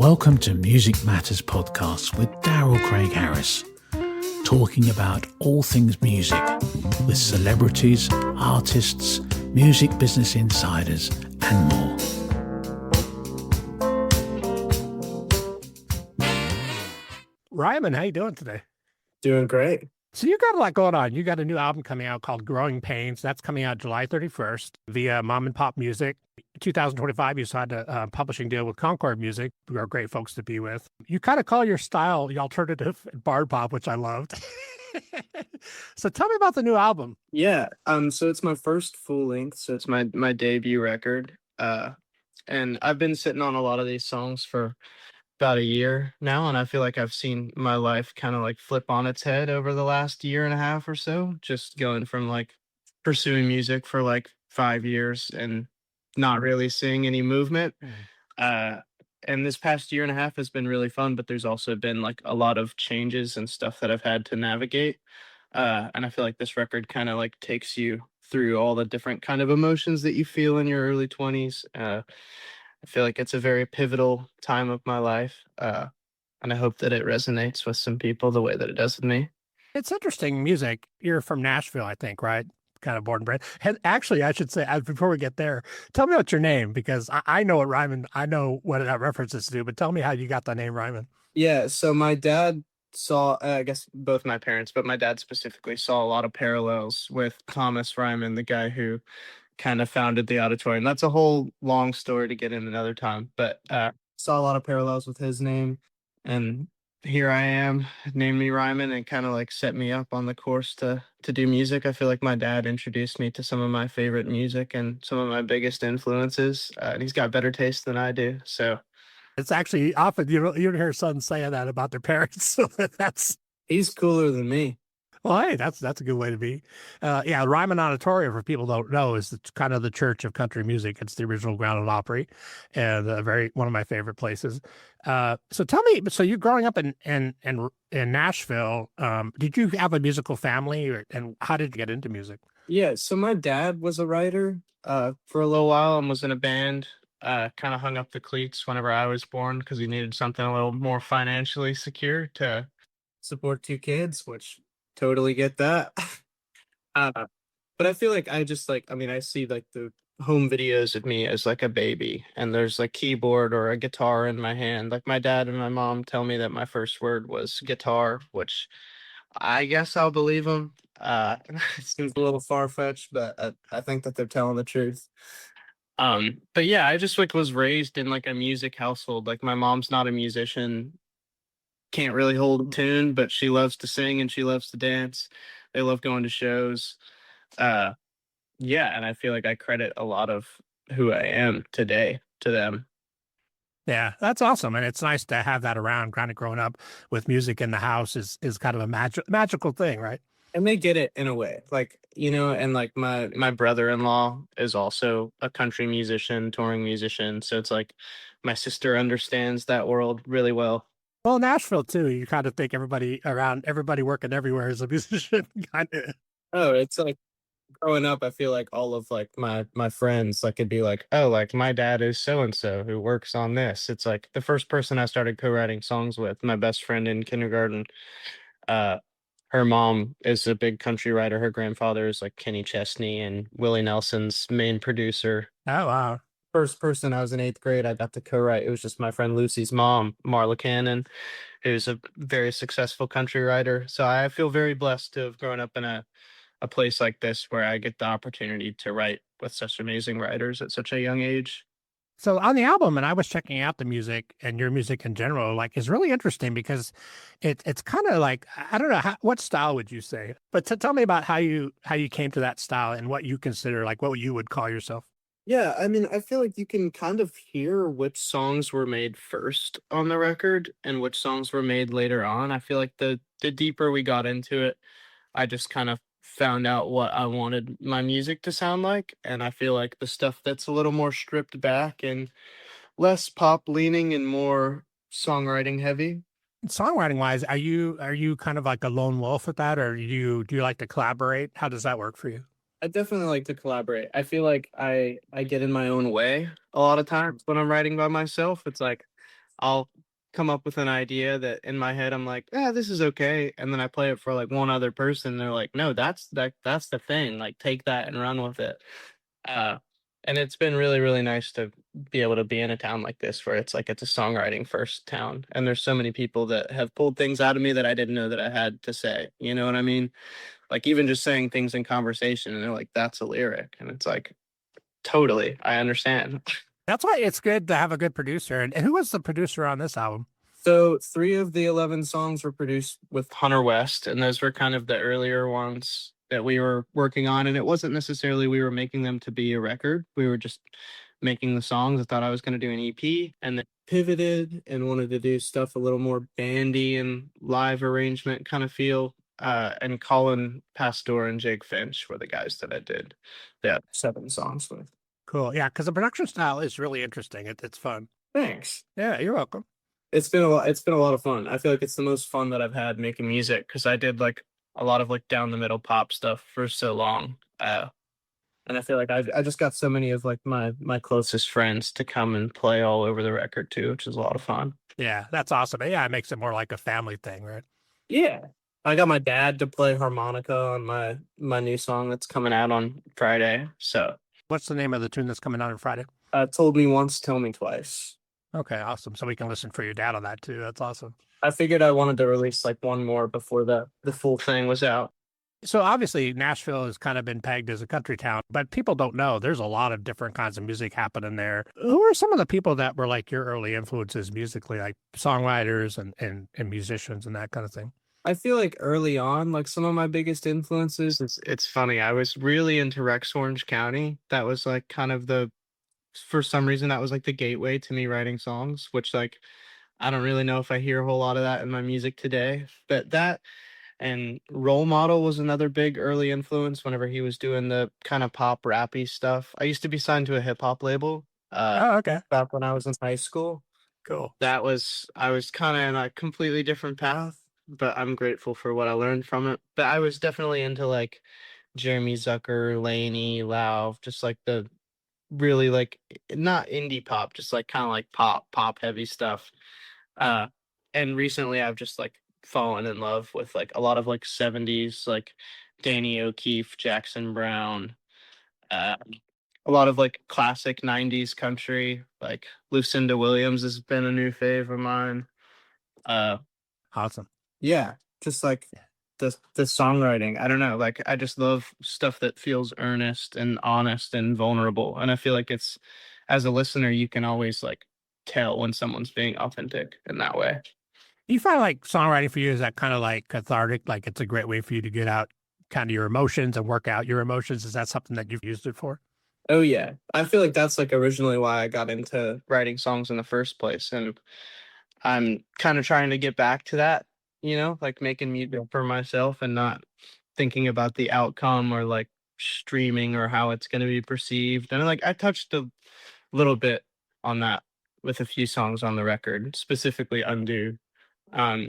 Welcome to Music Matters Podcast with Darrell Craig Harris, talking about all things music with celebrities, artists, music business insiders, and more. Ryman, how you doing today? Doing great. So you got a lot going on. You got a new album coming out called Growing Pains. That's coming out July 31st via Mom and Pop Music. 2025, you signed a publishing deal with Concord Music, who are great folks to be with. You kind of call your style the alternative bard pop, which I loved. So tell me about the new album. Yeah. So it's my first full length. So it's my debut record. And I've been sitting on a lot of these songs for about a year now, and I feel like I've seen my life kind of like flip on its head over the last year and a half or so, just going from like pursuing music for like 5 years and not really seeing any movement. And this past year and a half has been really fun, but there's also been like a lot of changes and stuff that I've had to navigate. And I feel like this record kind of like takes you through all the different kind of emotions that you feel in your early 20s. I feel like it's a very pivotal time of my life. And I hope that it resonates with some people the way that it does with me. It's interesting music. You're from Nashville, I think, right? Kind of born and bred. And actually, I should say, before we get there, tell me about your name, because I know what Ryman, I know what that references to, but tell me how you got the name Ryman. Yeah. So my dad saw, I guess both my parents, but my dad specifically saw a lot of parallels with Thomas Ryman, the guy who kind of founded the auditorium. That's a whole long story to get in another time, but saw a lot of parallels with his name, and here I am, named me Ryman, and kind of like set me up on the course to do music. I feel like my dad introduced me to some of my favorite music and some of my biggest influences, and he's got better taste than I do. So it's actually often you don't hear sons saying that about their parents. So he's cooler than me. Well, hey, that's a good way to be. Yeah, Ryman Auditorium, for people who don't know, is kind of the church of country music. It's the original Ground and Opry, and one of my favorite places. So tell me, so you growing up in Nashville, did you have a musical family, and how did you get into music? Yeah, so my dad was a writer for a little while and was in a band. Kind of hung up the cleats whenever I was born because he needed something a little more financially secure to support 2 kids, which totally get that. But I feel like I see like the home videos of me as like a baby, and there's like keyboard or a guitar in my hand. Like my dad and my mom tell me that my first word was guitar, which I guess I'll believe them. It seems a little far-fetched, but I think that they're telling the truth. But yeah, I just like was raised in like a music household. Like my mom's not a musician, can't really hold a tune, but she loves to sing and she loves to dance. They love going to shows. Yeah, and I feel like I credit a lot of who I am today to them. Yeah, that's awesome. And it's nice to have that around. Kind of growing up with music in the house is kind of a magical thing, right? And they get it in a way, like, and like my brother-in-law is also a country musician, touring musician. So it's like my sister understands that world really well. Well, Nashville too. You kind of think everybody working everywhere is a musician. Kind of. Oh, it's like growing up, I feel like all of like my friends, like it'd be like, oh, like my dad is so and so who works on this. It's like the first person I started co-writing songs with, my best friend in kindergarten. Her mom is a big country writer. Her grandfather is like Kenny Chesney and Willie Nelson's main producer. Oh wow. First person I was in 8th grade, I got to co-write. It was just my friend Lucy's mom, Marla Cannon, who's a very successful country writer. So I feel very blessed to have grown up in a place like this where I get the opportunity to write with such amazing writers at such a young age. So on the album, and I was checking out the music and your music in general, like is really interesting because it's kind of like, I don't know, what style would you say? But tell me about how you came to that style and what you consider, like what you would call yourself. Yeah, I mean, I feel like you can kind of hear which songs were made first on the record and which songs were made later on. I feel like the deeper we got into it, I just kind of found out what I wanted my music to sound like. And I feel like the stuff that's a little more stripped back and less pop leaning and more songwriting heavy. Songwriting wise, are you kind of like a lone wolf at that, or do you like to collaborate? How does that work for you? I definitely like to collaborate. I feel like I get in my own way a lot of times when I'm writing by myself. It's like I'll come up with an idea that in my head I'm like, "Yeah, this is okay," and then I play it for like one other person. And they're like, "No, that's the thing. Like, take that and run with it." Uh, and it's been really, really nice to be able to be in a town like this where it's like it's a songwriting first town, and there's so many people that have pulled things out of me that I didn't know that I had to say. You know what I mean? Like even just saying things in conversation, and they're like, "That's a lyric," and it's like, totally, I understand. That's why it's good to have a good producer. And who was the producer on this album? So 3 of the 11 songs were produced with Hunter West, and those were kind of the earlier ones that we were working on. And it wasn't necessarily we were making them to be a record. We were just making the songs. I thought I was going to do an EP, and then pivoted and wanted to do stuff a little more bandy and live arrangement kind of feel. And Colin Pastor and Jake Finch were the guys that I did the 7 songs with. Cool. Yeah, because the production style is really interesting. It's fun. Thanks. Yeah, you're welcome. It's been a lot. It's been a lot of fun. I feel like it's the most fun that I've had making music because I did like a lot of like down the middle pop stuff for so long. And I feel like I just got so many of like my closest friends to come and play all over the record too, which is a lot of fun. Yeah, that's awesome. Yeah, it makes it more like a family thing, right? Yeah. I got my dad to play harmonica on my new song that's coming out on Friday. So What's the name of the tune that's coming out on Friday? told me once, tell me twice. Okay, awesome. So we can listen for your dad on that too. That's awesome. I figured I wanted to release like one more before the full thing was out. So obviously Nashville has kind of been pegged as a country town, but people don't know there's a lot of different kinds of music happening there. Who are some of the people that were like your early influences musically, like songwriters and musicians and that kind of thing? I feel like early on, like some of my biggest influences, it's funny. I was really into Rex Orange County. That was like kind of for some reason, that was like the gateway to me writing songs, which like I don't really know if I hear a whole lot of that in my music today. But that and Role Model was another big early influence whenever he was doing the kind of pop rappy stuff. I used to be signed to a hip hop label Oh, okay. back when I was in high school. Cool. I was kind of in a completely different path, but I'm grateful for what I learned from it. But I was definitely into like Jeremy Zucker, Laney, Lauv, just like the really like not indie pop, just like kind of like pop heavy stuff. Uh and recently I've just like fallen in love with like a lot of like 70s like Danny O'Keefe, Jackson Brown, uh a lot of like classic 90s country, like Lucinda Williams has been a new fave of mine. Uh Awesome. yeah, just like the songwriting. I don't know, like I just love stuff that feels earnest and honest and vulnerable. And I feel like it's as a listener, you can always like tell when someone's being authentic in that way. Do you find like songwriting for you is that kind of like cathartic? Like it's a great way for you to get out kind of your emotions and work out your emotions. Is that something that you've used it for? Oh yeah. I feel like that's like originally why I got into writing songs in the first place. And I'm kind of trying to get back to that, you know, like making music for myself and not thinking about the outcome or like streaming or how it's going to be perceived. And like I touched a little bit on that with a few songs on the record, specifically Undo. Um,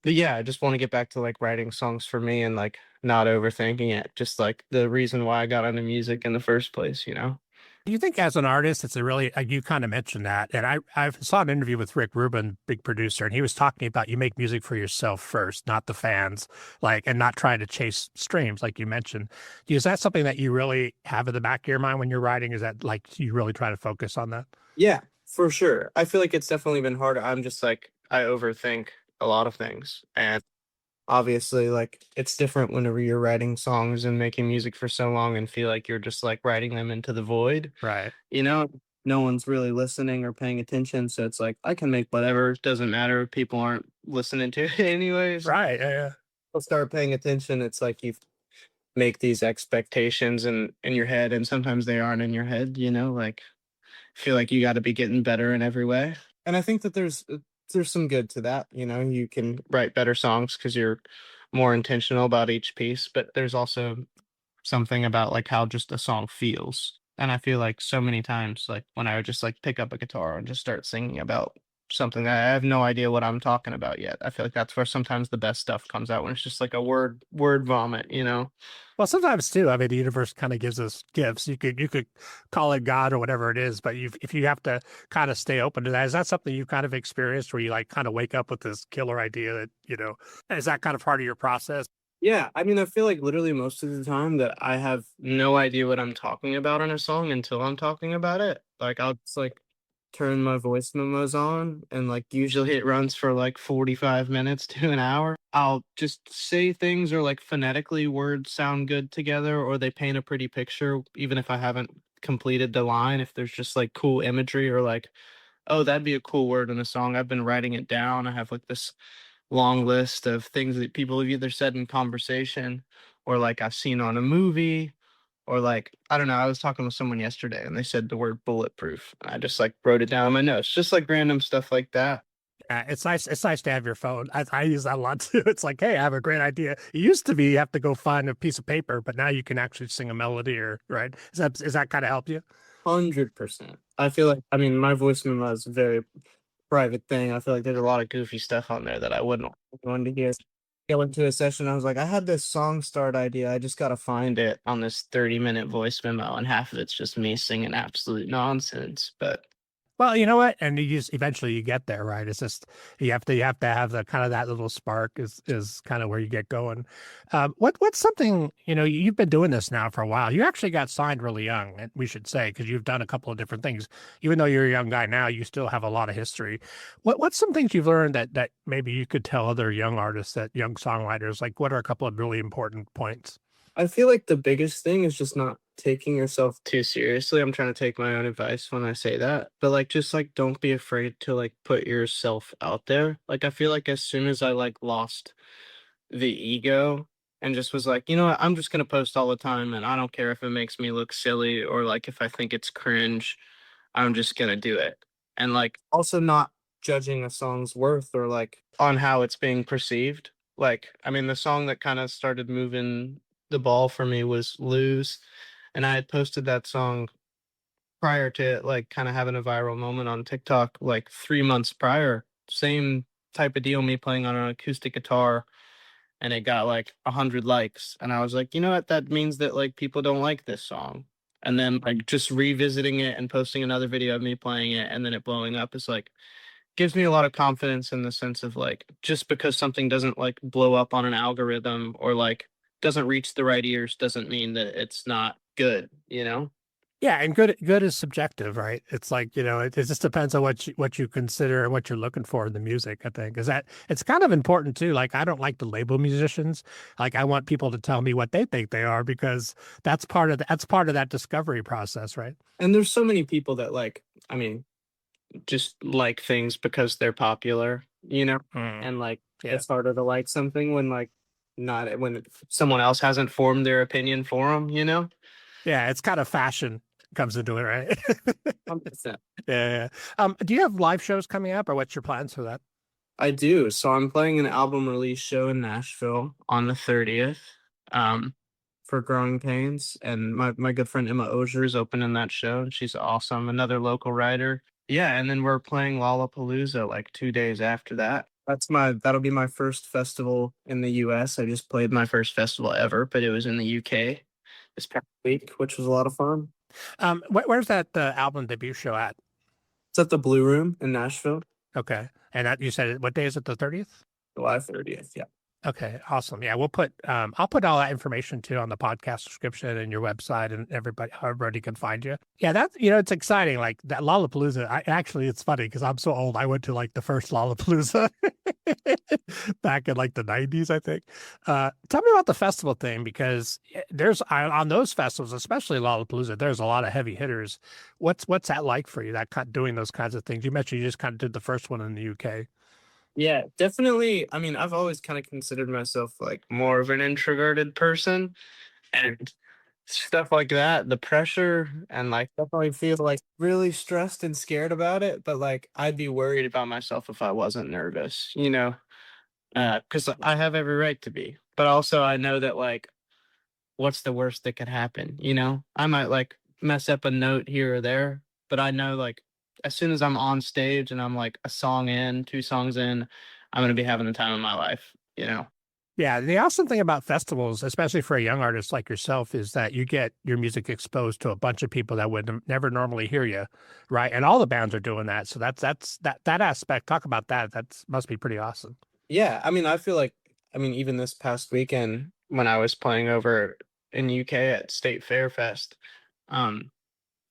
but yeah, I just want to get back to like writing songs for me and like not overthinking it. Just like the reason why I got into music in the first place, you know? Do you think as an artist, it's a really, you kind of mentioned that. And I saw an interview with Rick Rubin, big producer, and he was talking about you make music for yourself first, not the fans, like, and not trying to chase streams, like you mentioned. Is that something that you really have in the back of your mind when you're writing? Is that like, you really try to focus on that? Yeah, for sure. I feel like it's definitely been harder. I'm just like, I overthink a lot of things. And obviously, like, it's different whenever you're writing songs and making music for so long and feel like you're just like writing them into the void. Right. You know, no one's really listening or paying attention. So it's like, I can make whatever, it doesn't matter if people aren't listening to it anyways. Right. Yeah. They'll start paying attention. It's like you make these expectations in your head, and sometimes they aren't in your head, you know, like feel like you got to be getting better in every way. And I think that there's some good to that. You know, you can write better songs because you're more intentional about each piece, but there's also something about like how just a song feels. And I feel like so many times, like when I would just like pick up a guitar and just start singing about something that I have no idea what I'm talking about yet. I feel like that's where sometimes the best stuff comes out, when it's just like a word vomit, you know? Well, sometimes too. I mean, the universe kind of gives us gifts. You could call it God or whatever it is, but if you have to kind of stay open to that, is that something you kind of experienced where you like kind of wake up with this killer idea that, is that kind of part of your process? Yeah, I mean, I feel like literally most of the time that I have no idea what I'm talking about in a song until I'm talking about it. Like I'll just like turn my voice memos on, and like usually it runs for like 45 minutes to an hour. I'll just say things, or like phonetically words sound good together, or they paint a pretty picture even if I haven't completed the line. If there's just like cool imagery, or like, oh, that'd be a cool word in a song. I've been writing it down. I have like this long list of things that people have either said in conversation, or like I've seen on a movie, or like, I don't know, I was talking with someone yesterday and they said the word bulletproof. And I just like wrote it down in my notes, just like random stuff like that. It's nice. It's nice to have your phone. I use that a lot too. It's like, hey, I have a great idea. It used to be you have to go find a piece of paper, but now you can actually sing a melody, or right? Is that kind of help you? 100%. I feel like, I mean, my voice memo is a very private thing. I feel like there's a lot of goofy stuff on there that I wouldn't want anyone to hear. I went to a session. I was like, I had this song start idea. I just got to find it on this 30-minute voice memo. And half of it's just me singing absolute nonsense. But Well, you know what? And you just eventually you get there, right? It's just you have to have the kind of that little spark is kind of where you get going. What's something, you've been doing this now for a while. You actually got signed really young, and we should say, because you've done a couple of different things. Even though you're a young guy now, you still have a lot of history. What's some things you've learned that maybe you could tell other young artists, that young songwriters, like what are a couple of really important points? I feel like the biggest thing is just not taking yourself too seriously. I'm trying to take my own advice when I say that, but like just like don't be afraid to like put yourself out there. Like I feel like as soon as I like lost the ego and just was like, you know what, I'm just gonna post all the time and I don't care if it makes me look silly, or like if I think it's cringe, I'm just gonna do it. And like also not judging a song's worth or like on how it's being perceived. Like, I mean, the song that kind of started moving the ball for me was Lose. And I had posted that song prior to it, like kind of having a viral moment on TikTok like 3 months prior. Same type of deal, me playing on an acoustic guitar, and it got like 100 likes. And I was like, you know what? That means that like people don't like this song. And then like just revisiting it and posting another video of me playing it and then it blowing up is like gives me a lot of confidence, in the sense of like just because something doesn't like blow up on an algorithm or like doesn't reach the right ears doesn't mean that it's not good, you know? Yeah, and good is subjective, right? It's like, it just depends on what you consider and what you're looking for in the music, I think. Is that it's kind of important too. Like I don't like to label musicians. Like I want people to tell me what they think they are, because that's part of that discovery process, right? And there's so many people that like, I mean, just like things because they're popular, you know? Mm, And like yeah. it's harder to like something when like not when someone else hasn't formed their opinion for them, you know? Yeah, it's kind of fashion comes into it, right? 100%. Yeah, yeah. Do you have live shows coming up, or what's your plans for that? I do. So I'm playing an album release show in Nashville on the 30th, um, for Growing Pains. And my good friend Emma Ogier is opening that show. She's awesome. Another local writer. Yeah, and then we're playing Lollapalooza like 2 days after that. That'll be my first festival in the US. I just played my first festival ever, but it was in the UK this past week, which was a lot of fun. Where's that album debut show at? It's at the Blue Room in Nashville, Okay, and that you said what day is it? The 30th? July 30th. Yeah. Okay, awesome. Yeah, I'll put all that information too on the podcast description and your website, and everybody can find you. Yeah, that's, it's exciting. Like that Lollapalooza. It's funny because I'm so old. I went to like the first Lollapalooza back in like the 90s, I think. Tell me about the festival thing, because on those festivals, especially Lollapalooza, there's a lot of heavy hitters. What's that like for you? Doing those kinds of things. You mentioned you just kind of did the first one in the UK. Yeah, definitely. I mean, I've always kind of considered myself like more of an introverted person, and stuff like that, the pressure, and like definitely feel like really stressed and scared about it. But like, I'd be worried about myself if I wasn't nervous, you know, because I have every right to be. But also, I know that like, what's the worst that could happen? You know, I might like mess up a note here or there, but I know like as soon as I'm on stage and I'm like a song in, 2 songs in, I'm gonna be having the time of my life, you know? Yeah, the awesome thing about festivals, especially for a young artist like yourself, is that you get your music exposed to a bunch of people that would never normally hear you, right? And all the bands are doing that, so that aspect. Talk about that. That must be pretty awesome. Yeah, I mean, I feel like, I mean, even this past weekend when I was playing over in UK at State Fair Fest, um,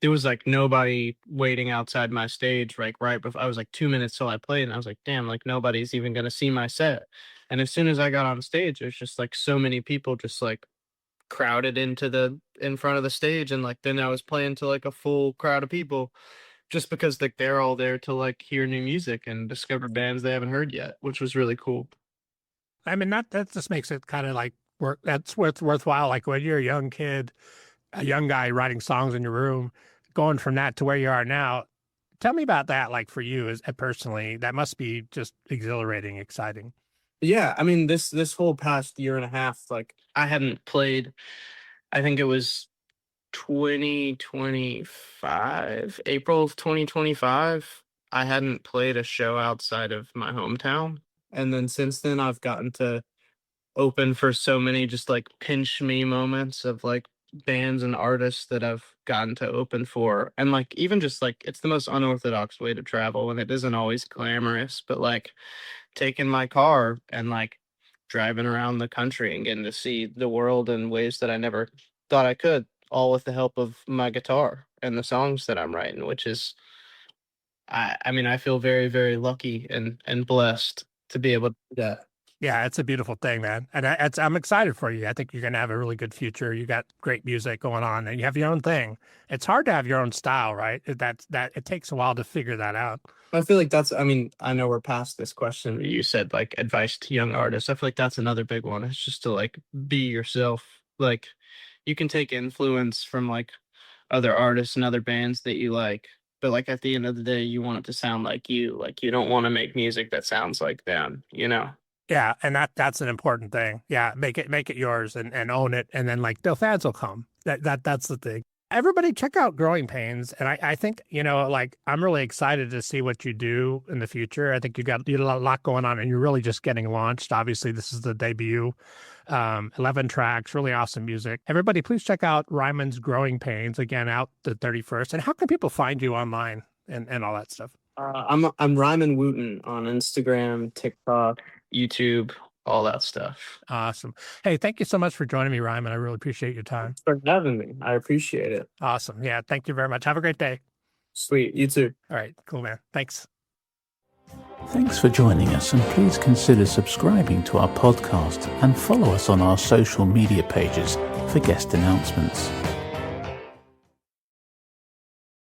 there was like nobody waiting outside my stage, like right before I was like 2 minutes till I played, and I was like, damn, like nobody's even gonna see my set. And as soon as I got on stage, there's just like so many people just like crowded into the in front of the stage, and like then I was playing to like a full crowd of people just because like they're all there to like hear new music and discover bands they haven't heard yet, which was really cool. I mean, that just makes it kind of like work. That's worthwhile. Like when you're a young kid, a young guy writing songs in your room, going from that to where you are now. Tell me about that. Like for you, as personally, that must be just exhilarating, exciting. Yeah, I mean this whole past year and a half, like I hadn't played. I think it was 2025, April of 2025. I hadn't played a show outside of my hometown, and then since then I've gotten to open for so many just like pinch me moments of like bands and artists that I've gotten to open for. And like even just like it's the most unorthodox way to travel, and it isn't always glamorous, but like taking my car and like driving around the country and getting to see the world in ways that I never thought I could, all with the help of my guitar and the songs that I'm writing, which is I mean, I feel very, very lucky and blessed to be able to do that. Yeah, it's a beautiful thing, man. And I'm excited for you. I think you're going to have a really good future. You got great music going on and you have your own thing. It's hard to have your own style, right? It takes a while to figure that out. I feel like that's, I mean, I know we're past this question, but you said like advice to young artists. I feel like that's another big one. It's just to like be yourself. Like you can take influence from like other artists and other bands that you like, but like at the end of the day, you want it to sound like you. Like you don't want to make music that sounds like them, you know? Yeah, and that's an important thing. Yeah, make it yours and own it, and then like the fans will come. That's the thing. Everybody check out Growing Pains, and I think like I'm really excited to see what you do in the future. I think you got a lot going on, and you're really just getting launched. Obviously, this is the debut. 11 tracks, really awesome music. Everybody, please check out Ryman's Growing Pains again out the 31st. And how can people find you online and all that stuff? I'm Ryman Wooten on Instagram, TikTok, YouTube, all that stuff. Awesome. Hey, thank you so much for joining me, Ryman. I really appreciate your time. Thanks for having me. I appreciate it. Awesome. Yeah, thank you very much. Have a great day. Sweet. You too. All right, cool, man. Thanks. Thanks for joining us, and please consider subscribing to our podcast and follow us on our social media pages for guest announcements.